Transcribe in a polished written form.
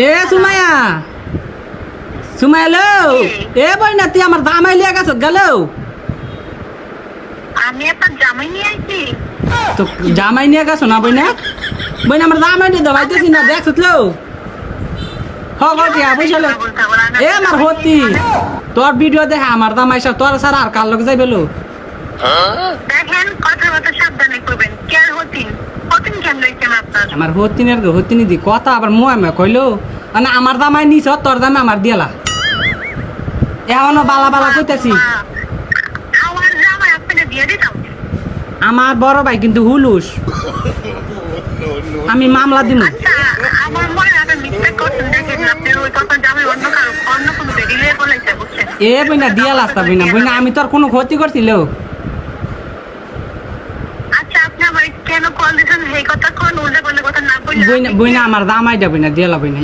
এ সুমাইয়া সুমাইয়া লো এ Bruyne তুই আমার জামাই লিয়া গেছ গেল আমি আপনার জামাই নিয়ে আইছি। তো জামাই নিয়ে গেছো না বইনা বইনা আমার জামাই নিয়ে দাবাইতেছি না দেখছ লো হগটিয়া বুঝলো এ আমার হতি তোর ভিডিও দেখে আমার জামাই সব তোর সারা আর কার লোক যাইবে লো দেখেন কথা সাবধানে করবেন। কে আর হতিন হতিন কেন লইছেন আপনার? আমার হতিনের হতিনি দি কথা আবার মুয়া মে কইলো না আমার জামাই নিছ তোর জামাই আমার দিয়ালা এখনো বালা বালা কইতাছি আমার জামাই আপনাকে দিয়ে দিতাম। আমার বড় ভাই কিন্তু হুলুস আমি মামলা দিব আচ্ছা আমার মনে হয় আপনি মিথ্যা করছেন। দেখেন আপনি ওই কথা জামাই অন্য কোনো বেরিয়ে বলাইছে বুঝছেন। এ বইনা দিয়াল আসতা বইনা আমি তোর কোনো ক্ষতি করছিল আচ্ছা আপনি আমার কেন কল দিয়েছেন এই কথা কোন উল্টা করলে কথা না বললে বইনা আমার জামাইটা বইনা দিয়ালা বইনা